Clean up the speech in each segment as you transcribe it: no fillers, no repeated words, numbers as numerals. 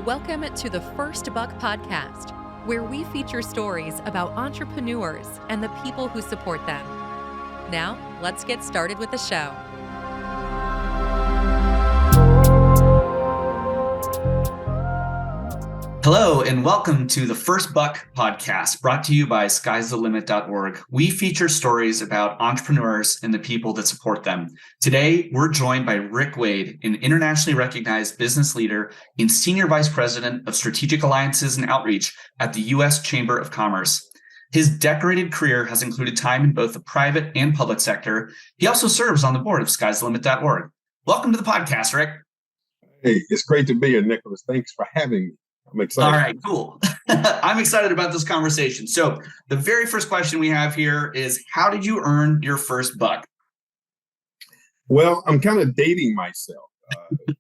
Welcome to the First Buck Podcast, where we feature stories about entrepreneurs and the people who support them. Now, let's get started with the show. Hello, and welcome to the First Buck Podcast, brought to you by sky'sthelimit.org. We feature stories about entrepreneurs and the people that support them. Today, we're joined by Rick Wade, an internationally recognized business leader and Senior Vice President of Strategic Alliances and Outreach at the U.S. Chamber of Commerce. His decorated career has included time in both the private and public sector. He also serves on the board of sky'sthelimit.org. Welcome to the podcast, Rick. Hey, it's great to be here, Nicholas. Thanks for having me. I'm excited. All right, cool. I'm excited about this conversation. So the very first question we have here is, how did you earn your first buck? Well, I'm kind of dating myself.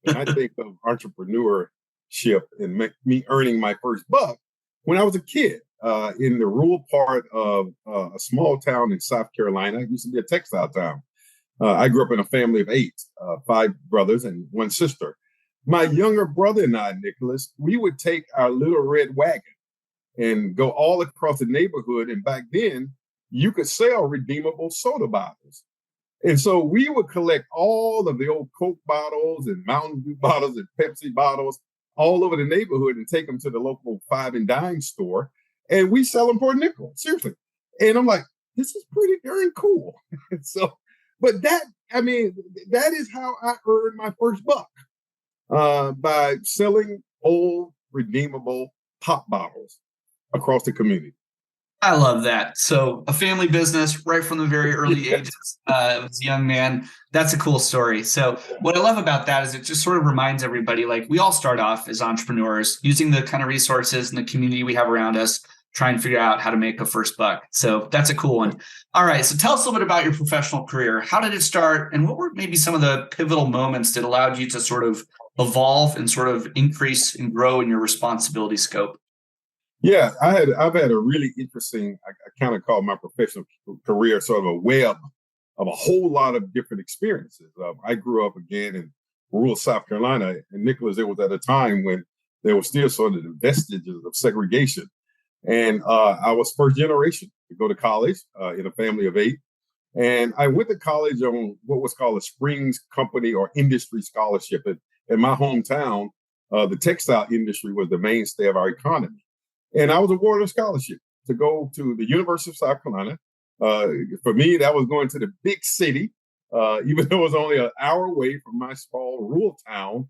And I think of entrepreneurship and me earning my first buck when I was a kid in the rural part of a small town in South Carolina. It used to be a textile town. I grew up in a family of 8, 5 brothers and 1 sister. My younger brother and I, Nicholas, we would take our little red wagon and go all across the neighborhood. And back then, you could sell redeemable soda bottles. And so we would collect all of the old Coke bottles and Mountain Dew bottles and Pepsi bottles all over the neighborhood and take them to the local 5 and dime store. And we sell them for a nickel, seriously. And I'm like, this is pretty darn cool. But that is how I earned my first buck. By selling old redeemable pop bottles across the community. I love that. So a family business right from the very early ages as a young man. That's a cool story. So what I love about that is it just sort of reminds everybody, like, we all start off as entrepreneurs using the kind of resources and the community we have around us, trying to figure out how to make a first buck. So that's a cool one. All right. So tell us a little bit about your professional career. How did it start? And what were maybe some of the pivotal moments that allowed you to sort of evolve and sort of increase and grow in your responsibility scope? Yeah, I've had a really interesting, I kind of call my professional career sort of a web of a whole lot of different experiences. I grew up again in rural South Carolina, and Nicholas, it was at a time when there was still sort of the vestiges of segregation. And I was first generation to go to college in a family of 8. And I went to college on what was called a Springs Company or Industry Scholarship. In my hometown, the textile industry was the mainstay of our economy. And I was awarded a scholarship to go to the University of South Carolina. For me, that was going to the big city, even though it was only an hour away from my small rural town.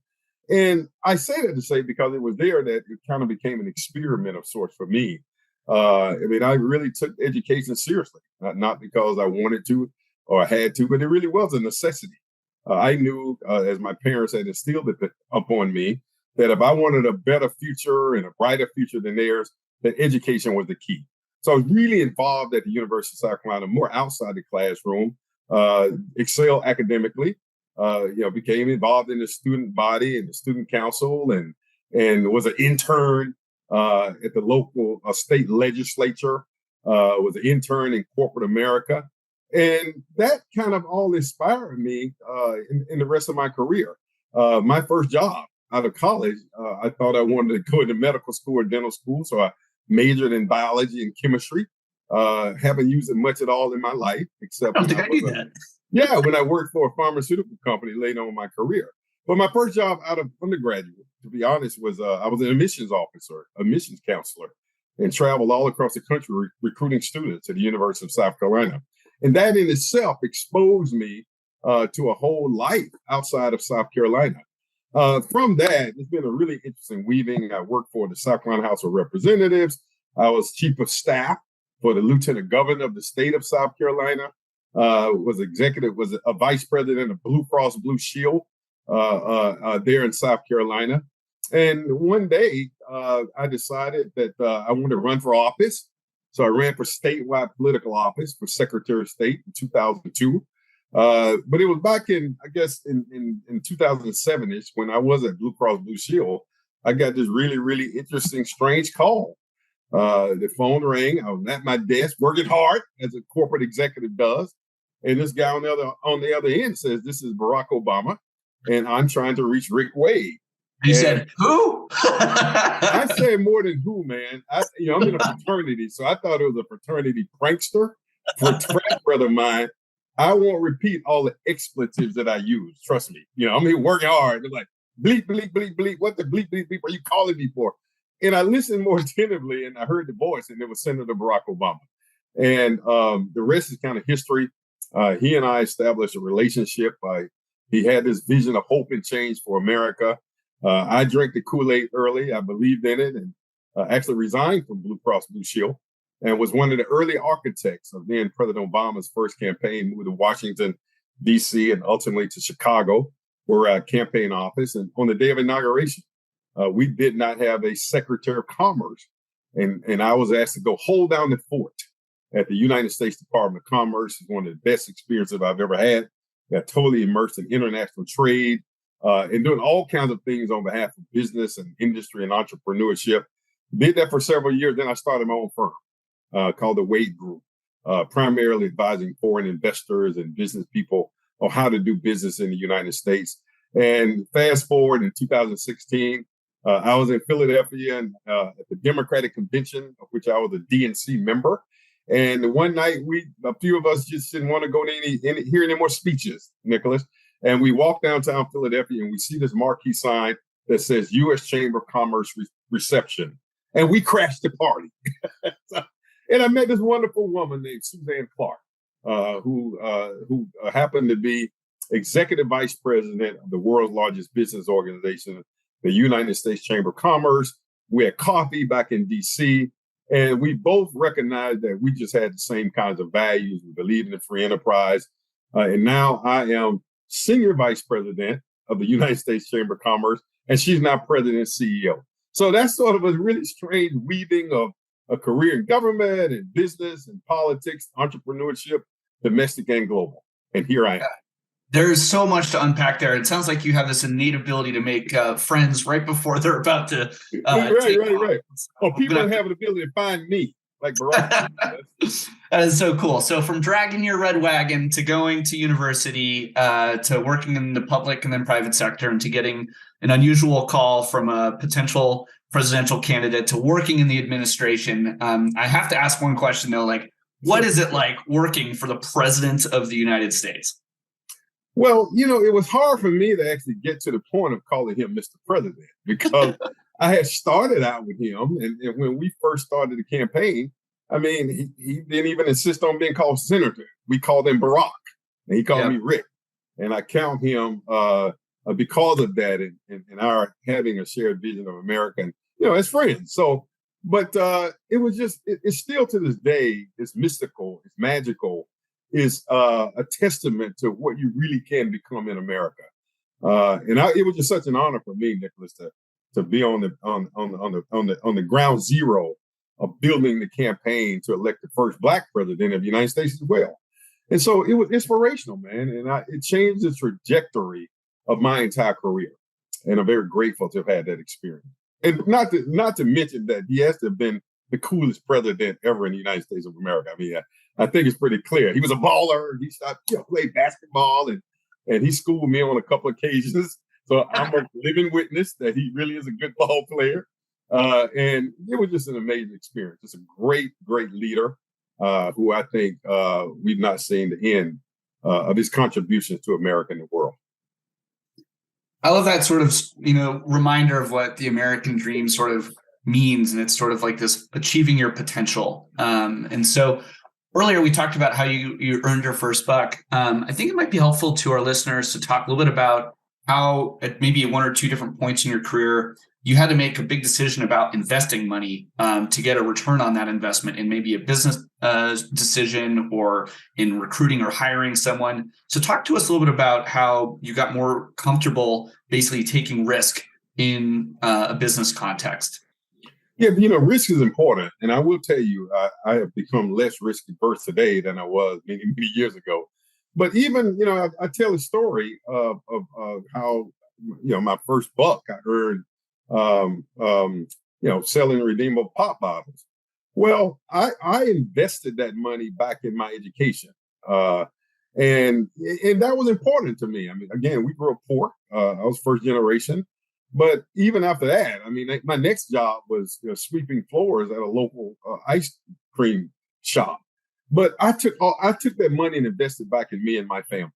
And I say that to say because it was there that it kind of became an experiment of sorts for me. I really took education seriously, not because I wanted to or had to, but it really was a necessity. I knew, as my parents had instilled it upon me, that if I wanted a better future and a brighter future than theirs, that education was the key. So I was really involved at the University of South Carolina, more outside the classroom, excelled academically, became involved in the student body and the student council and was an intern at the local state legislature, was an intern in corporate America. And that kind of all inspired me in the rest of my career. My first job out of college, I thought I wanted to go into medical school or dental school. So I majored in biology and chemistry. Haven't used it much at all in my life, except I don't think I knew that. Yeah, when I worked for a pharmaceutical company later on in my career. But my first job out of undergraduate, to be honest, was I was an admissions officer, admissions counselor, and traveled all across the country recruiting students at the University of South Carolina. And that in itself exposed me to a whole life outside of South Carolina. From that, it's been a really interesting weaving. I worked for the South Carolina House of Representatives. I was chief of staff for the lieutenant governor of the state of South Carolina. Was a vice president of Blue Cross Blue Shield there in South Carolina. And one day I decided that I wanted to run for office. So I ran for statewide political office for Secretary of State in 2002. But it was back in 2007-ish when I was at Blue Cross Blue Shield. I got this really, really interesting, strange call. The phone rang. I was at my desk working hard as a corporate executive does. And this guy on the other end says, "This is Barack Obama, and I'm trying to reach Rick Wade." You said, who? I said more than who, man. I'm in a fraternity, so I thought it was a fraternity prankster for a frat brother of mine. I won't repeat all the expletives that I use. Trust me. I'm here working hard. They're like, bleep, bleep, bleep, bleep. What the bleep, bleep, bleep are you calling me for? And I listened more attentively, and I heard the voice, and it was Senator Barack Obama. And the rest is kind of history. He and I established a relationship. He had this vision of hope and change for America. I drank the Kool-Aid early. I believed in it, and actually resigned from Blue Cross Blue Shield, and was one of the early architects of then President Obama's first campaign, moved to Washington, D.C., and ultimately to Chicago, where I campaigned office. And on the day of inauguration, we did not have a Secretary of Commerce. And I was asked to go hold down the fort at the United States Department of Commerce. It's one of the best experiences I've ever had. Got totally immersed in international trade and doing all kinds of things on behalf of business and industry and entrepreneurship. Did that for several years. Then I started my own firm called the Wade Group, primarily advising foreign investors and business people on how to do business in the United States. And fast forward in 2016, I was in Philadelphia and, at the Democratic Convention, of which I was a DNC member. And one night, a few of us just didn't want to go to hear any more speeches, Nicholas. And we walked downtown Philadelphia and we see this marquee sign that says U.S. Chamber of Commerce reception. And we crashed the party. And I met this wonderful woman named Suzanne Clark, who happened to be executive vice president of the world's largest business organization, the United States Chamber of Commerce. We had coffee back in D.C., and we both recognized that we just had the same kinds of values. We believe in the free enterprise. And now I am senior vice president of the United States Chamber of Commerce, and she's now president and CEO. So that's sort of a really strange weaving of a career in government and business and politics, entrepreneurship, domestic and global. And here I am. There's so much to unpack there. It sounds like you have this innate ability to make friends right before they're about to right. Oh, people have the ability to find me, like Barack. That is so cool. So from dragging your red wagon to going to university, to working in the public and then private sector, and to getting an unusual call from a potential presidential candidate to working in the administration. I have to ask one question though, like, what is it like working for the president of the United States? Well, it was hard for me to actually get to the point of calling him Mr. President, because I had started out with him. And when we first started the campaign, I mean, he didn't even insist on being called senator. We called him Barack, and he called me Rick. And I count him because of that and our having a shared vision of America and, as friends. So, but it was just, it's still to this day, it's mystical, it's magical, is a testament to what you really can become in America. It was just such an honor for me, Nicholas, to be on the ground zero of building the campaign to elect the first Black president of the United States as well. And so it was inspirational, man. And it changed the trajectory of my entire career. And I'm very grateful to have had that experience. And not to mention that he has to have been the coolest president ever in the United States of America. I mean, I think it's pretty clear. He was a baller. He played basketball, and he schooled me on a couple of occasions. So I'm a living witness that he really is a good ball player. And it was just an amazing experience. Just a great, great leader who I think we've not seen the end of his contributions to America and the world. I love that sort of, reminder of what the American dream sort of means. And it's sort of like this achieving your potential. And so earlier we talked about how you earned your first buck. I think it might be helpful to our listeners to talk a little bit about how at maybe one or two different points in your career, you had to make a big decision about investing money to get a return on that investment in maybe a business decision or in recruiting or hiring someone. So talk to us a little bit about how you got more comfortable basically taking risk in a business context. Yeah, risk is important. And I will tell you, I have become less risk averse today than I was many, many years ago. But even, I tell a story of how, my first buck I earned, selling redeemable pop bottles. Well, I invested that money back in my education. And that was important to me. I mean, again, we grew up poor. I was first generation. But even after that, I mean, my next job was sweeping floors at a local ice cream shop. But I took that money and invested back in me and my family,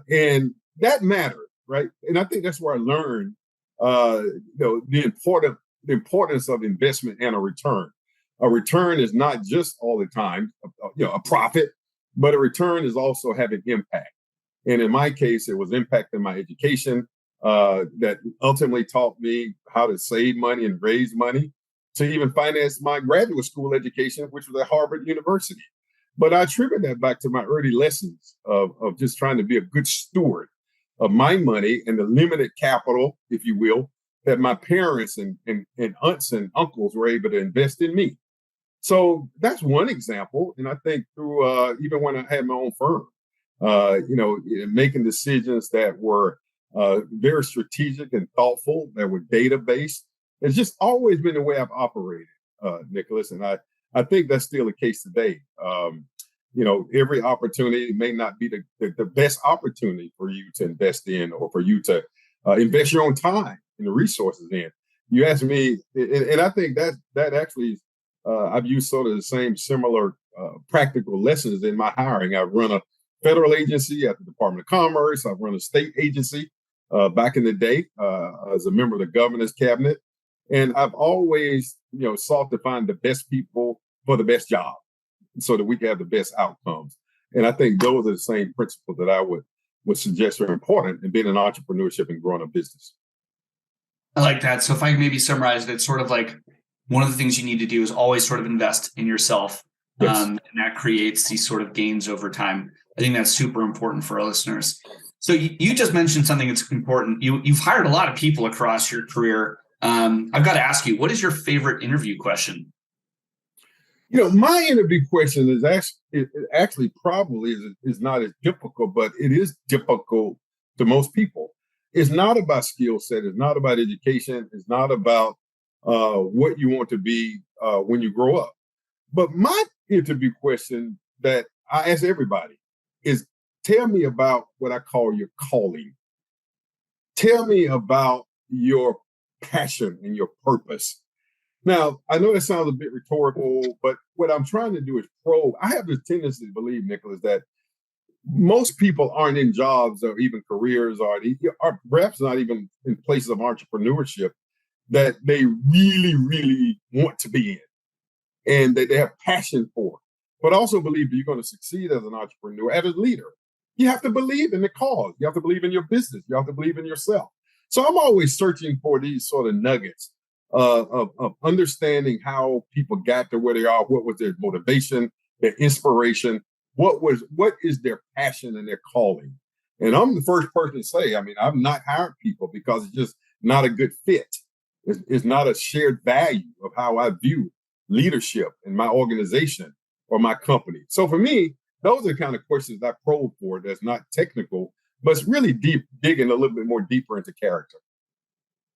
and that mattered, right? And I think that's where I learned, the importance of investment and a return. A return is not just all the time, a profit, but a return is also having impact. And in my case, it was impacting my education that ultimately taught me how to save money and raise money to even finance my graduate school education, which was at Harvard University. But I attribute that back to my early lessons of just trying to be a good steward of my money and the limited capital, if you will, that my parents and aunts and uncles were able to invest in me. So that's one example. And I think through even when I had my own firm, making decisions that were very strategic and thoughtful, that were data based. It's just always been the way I've operated, Nicholas. And I think that's still the case today. Every opportunity may not be the best opportunity for you to invest in or for you to invest your own time and the resources in. You asked me, and I think that actually I've used sort of the same similar practical lessons in my hiring. I've run a federal agency at the Department of Commerce. I've run a state agency back in the day as a member of the governor's cabinet. And I've always, sought to find the best people for the best job so that we can have the best outcomes. And I think those are the same principles that I would suggest are important in being an entrepreneurship and growing a business. I like that. So if I maybe summarize it, it's sort of like one of the things you need to do is always sort of invest in yourself. Yes. And that creates these sort of gains over time. I think that's super important for our listeners. So you just mentioned something that's important. You've hired a lot of people across your career. I've got to ask you, what is your favorite interview question? My interview question is actually probably is not as difficult, but it is difficult to most people. It's not about skill set. It's not about education. It's not about what you want to be when you grow up. But my interview question that I ask everybody is, tell me about what I call your calling. Tell me about your passion and your purpose. Now, I know that sounds a bit rhetorical, but what I'm trying to do is probe. I have this tendency to believe, Nicholas, that most people aren't in jobs or even careers or perhaps not even in places of entrepreneurship that they really, really want to be in and that they have passion for. But I also believe that you're going to succeed as an entrepreneur, as a leader. You have to believe in the cause. You have to believe in your business. You have to believe in yourself. So I'm always searching for these sort of nuggets of understanding how people got to where they are. What was their motivation, their inspiration? What is their passion and their calling? And I'm the first person to say, I've not hired people because it's just not a good fit. It's not a shared value of how I view leadership in my organization or my company. So for me, those are the kind of questions I probe for that's not technical, but it's really deep, digging a little bit more deeper into character.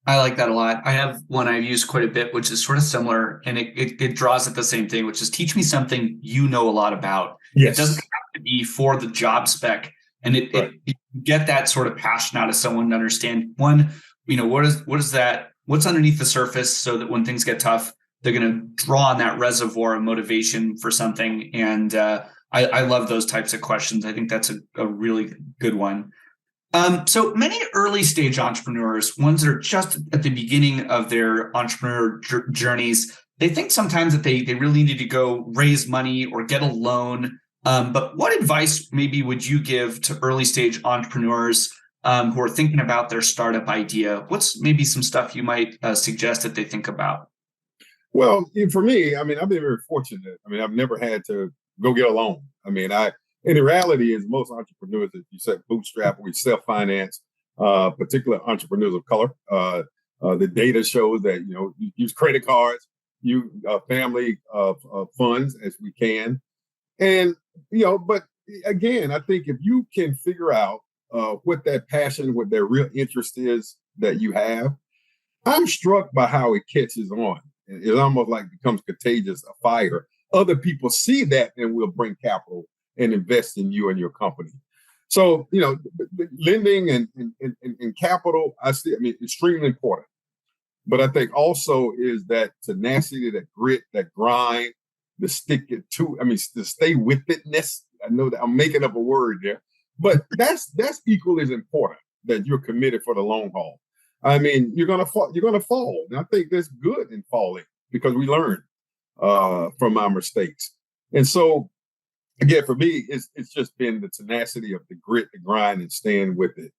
I like that a lot. I have one I use quite a bit, which is sort of similar, and it draws at the same thing, which is teach me something you know a lot about. Yes. It doesn't have to be for the job spec, and it get that sort of passion out of someone to understand what is that, what's underneath the surface, so that when things get tough, they're going to draw on that reservoir of motivation for something. And I love those types of questions. I think that's a really good one. So many early stage entrepreneurs, ones that are just at the beginning of their entrepreneur journeys, they think sometimes that they really need to go raise money or get a loan. But what advice maybe would you give to early stage entrepreneurs who are thinking about their startup idea? What's maybe some stuff you might suggest that they think about? Well, for me, I've been very fortunate. I've never had to go get a loan. And the reality is most entrepreneurs, if you say bootstrap or we self-finance, particularly entrepreneurs of color, the data shows that, you use credit cards, you family funds as we can. And, but again, I think if you can figure out what that passion, what their real interest is that you have, I'm struck by how it catches on. It almost like becomes contagious, a fire. Other people see that and will bring capital and invest in you and your company. So, lending and in capital, extremely important. But I think also is that tenacity, that grit, that grind, to stick it to, to stay with itness. I know that I'm making up a word there, but that's equally as important, that you're committed for the long haul. You're gonna fall. And I think that's good in falling, because we learn from our mistakes. And so again, for me, it's just been the tenacity of the grit, the grind, and staying with it.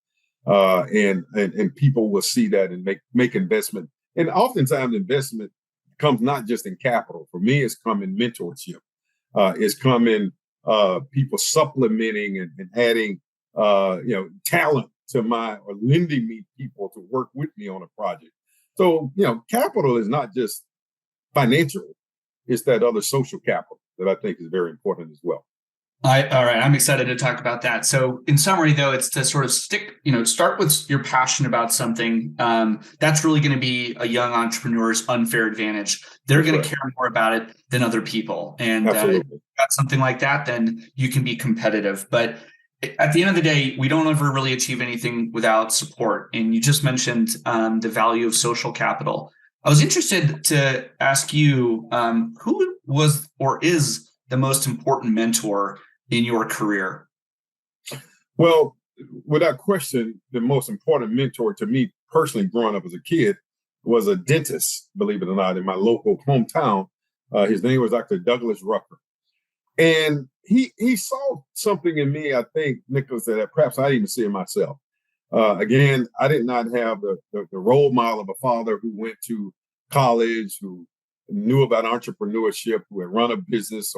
And people will see that and make investment. And oftentimes investment comes not just in capital. For me, it's come in mentorship. It's come in people supplementing and adding talent to or lending me people to work with me on a project. So, capital is not just financial, it's that other social capital that I think is very important as well. All right. I'm excited to talk about that. So in summary, though, it's to sort of start with your passion about something. That's really going to be a young entrepreneur's unfair advantage. They're going to care more about it than other people. And if you've got something like that, then you can be competitive. But at the end of the day, we don't ever really achieve anything without support. And you just mentioned the value of social capital. I was interested to ask you, who was or is the most important mentor in your career? Well, without question, the most important mentor to me personally growing up as a kid was a dentist, believe it or not, in my local hometown. His name was Dr. Douglas Rucker. And he saw something in me, I think, Nicholas, that perhaps I didn't even see in myself. Again, I did not have the role model of a father who went to college, who knew about entrepreneurship, who had run a business,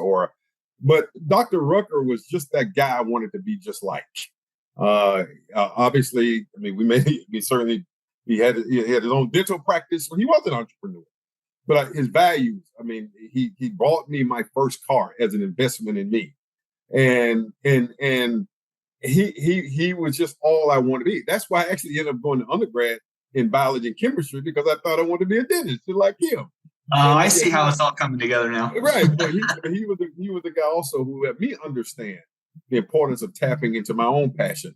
but Dr. Rucker was just that guy I wanted to be just like. Obviously, he had his own dental practice, so he was an entrepreneur. But his values, he bought me my first car as an investment in me. And he was just all I wanted to be. That's why I actually ended up going to undergrad in biology and chemistry, because I thought I wanted to be a dentist, just like him. I see how it's all coming together now. Right. But he was the guy also who helped me understand the importance of tapping into my own passion.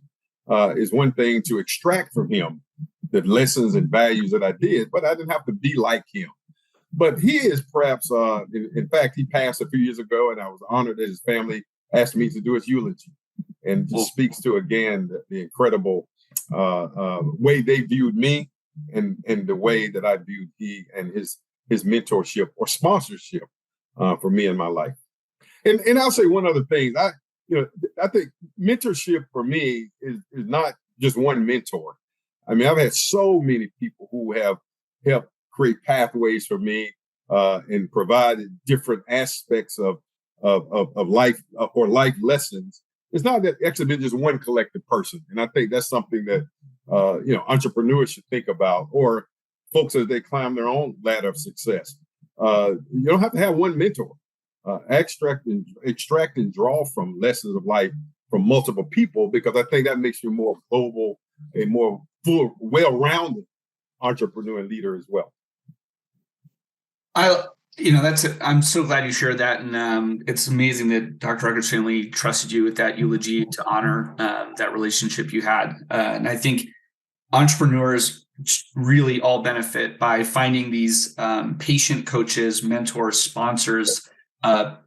Is one thing to extract from him the lessons and values that I did, but I didn't have to be like him. But he is perhaps, in fact, he passed a few years ago, and I was honored that his family asked me to do his eulogy. And just speaks to, again, the incredible way they viewed me and the way that I viewed he and his mentorship or sponsorship for me in my life. And I'll say one other thing. I think mentorship for me is not just one mentor. I've had so many people who have helped create pathways for me and provided different aspects of life or life lessons. It's not that actually been just one collective person. And I think that's something that entrepreneurs should think about, or folks as they climb their own ladder of success. You don't have to have one mentor. Extract and draw from lessons of life from multiple people, because I think that makes you more global, a more full, well-rounded entrepreneur and leader as well. I'm so glad you shared that, and it's amazing that Dr. Rucker's family trusted you with that eulogy to honor that relationship you had. And I think entrepreneurs really all benefit by finding these patient coaches, mentors, sponsors,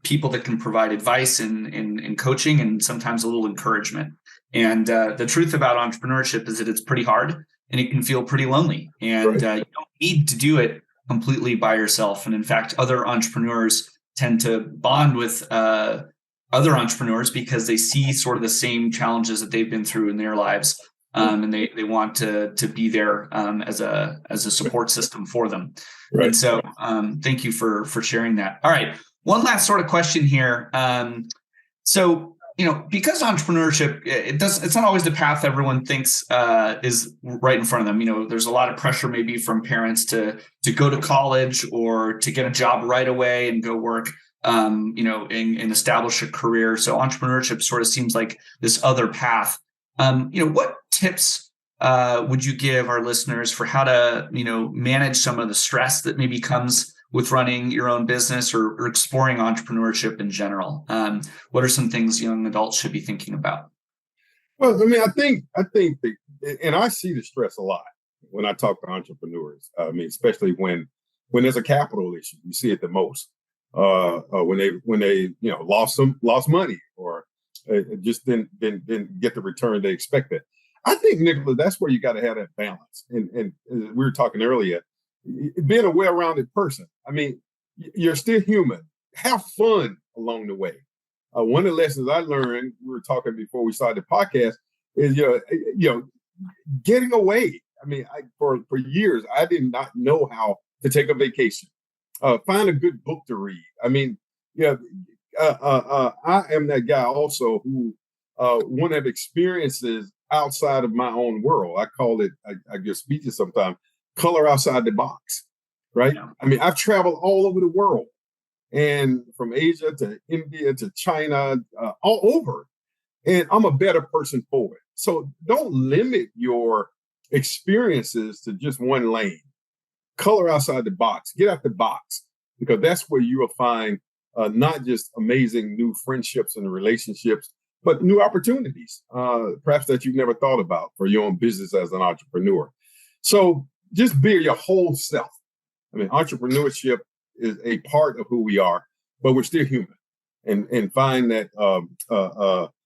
people that can provide advice and coaching, and sometimes a little encouragement. And the truth about entrepreneurship is that it's pretty hard and it can feel pretty lonely, and you don't need to do it completely by yourself. And in fact, other entrepreneurs tend to bond with other entrepreneurs because they see sort of the same challenges that they've been through in their lives. And they want to be there as a support system for them. Right. And so thank you for sharing that. All right. One last sort of question here. Because entrepreneurship, it's not always the path everyone thinks is right in front of them. There's a lot of pressure maybe from parents to go to college or to get a job right away and go work, and establish a career. So entrepreneurship sort of seems like this other path. What tips would you give our listeners for how to, manage some of the stress that maybe comes with running your own business or exploring entrepreneurship in general? What are some things young adults should be thinking about? Well, I mean, I think that, and I see the stress a lot when I talk to entrepreneurs. I mean, especially when there's a capital issue, you see it the most. When they lost money or just didn't get the return they expected. I think, Nicholas, that's where you got to have that balance. And we were talking earlier, being a well-rounded person. I mean, you're still human. Have fun along the way. One of the lessons I learned, we were talking before we started the podcast, is getting away. I mean, for years I did not know how to take a vacation. Find a good book to read. I mean, I am that guy also who want to have experiences outside of my own world. I call it, I give speeches sometimes, color outside the box, right? Yeah. I mean, I've traveled all over the world, and from Asia to India to China, all over, and I'm a better person for it. So don't limit your experiences to just one lane. Color outside the box, get out the box, because that's where you will find not just amazing new friendships and relationships, but new opportunities, perhaps that you've never thought about for your own business as an entrepreneur. So just be your whole self. I mean, entrepreneurship is a part of who we are, but we're still human. And find that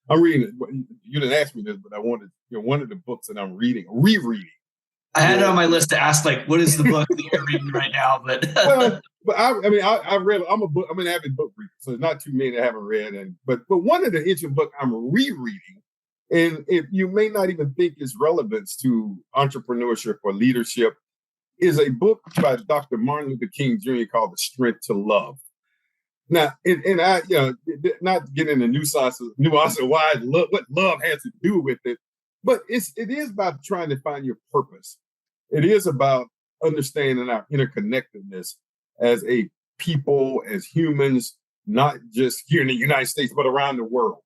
I'm reading. You didn't ask me this, but I wanted one of the books that I'm rereading. I had it on my list to ask, like, what is the book that you're reading right now? But I read. I'm an avid book reader, so there's not too many I haven't read. But one of the interesting book I'm rereading, and if you may not even think its relevance to entrepreneurship or leadership, is a book by Dr. Martin Luther King Jr. called "The Strength to Love." Now, and I, not getting into nuance of why what love has to do with it, but it is about trying to find your purpose. It is about understanding our interconnectedness as a people, as humans, not just here in the United States, but around the world.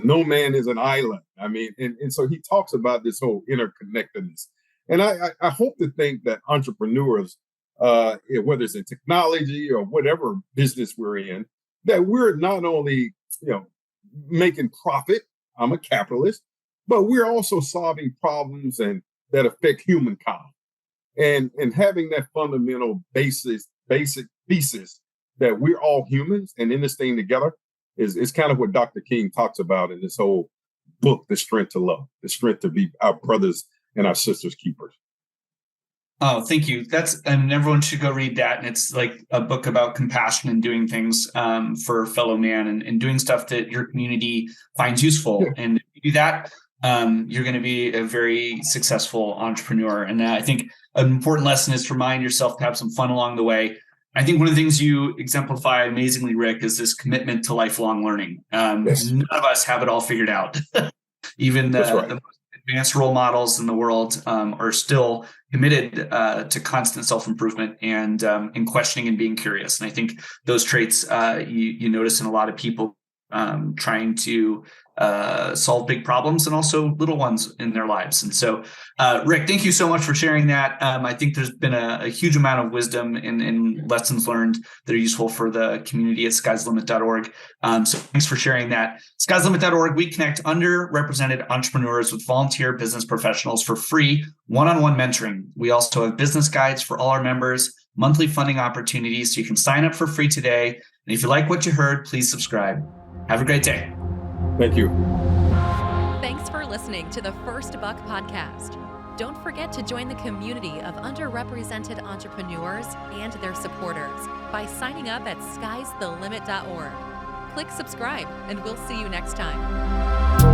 No man is an island. I mean, and so he talks about this whole interconnectedness. And I hope to think that entrepreneurs, whether it's in technology or whatever business we're in, that we're not only, making profit, I'm a capitalist, but we're also solving problems that affect humankind. And having that fundamental basic thesis that we're all humans and in this thing together is kind of what Dr. King talks about in this whole book, The Strength to Love, the strength to be our brothers and our sisters' keepers. Oh, thank you. Everyone should go read that. And it's like a book about compassion and doing things for fellow man and doing stuff that your community finds useful. Yeah. And if you do that, you're going to be a very successful entrepreneur. And I think an important lesson is to remind yourself to have some fun along the way. I think one of the things you exemplify amazingly, Rick, is this commitment to lifelong learning. Yes. None of us have it all figured out. Even the most advanced role models in the world are still committed to constant self-improvement and in questioning and being curious. And I think those traits you notice in a lot of people trying to solve big problems and also little ones in their lives. And so, Rick, thank you so much for sharing that. I think there's been a huge amount of wisdom and lessons learned that are useful for the community at skyslimit.org. So thanks for sharing that. Skyslimit.org, we connect underrepresented entrepreneurs with volunteer business professionals for free one-on-one mentoring. We also have business guides for all our members, monthly funding opportunities, so you can sign up for free today. And if you like what you heard, please subscribe. Have a great day. Thank you. Thanks for listening to the First Buck Podcast. Don't forget to join the community of underrepresented entrepreneurs and their supporters by signing up at skysthelimit.org. Click subscribe, and we'll see you next time.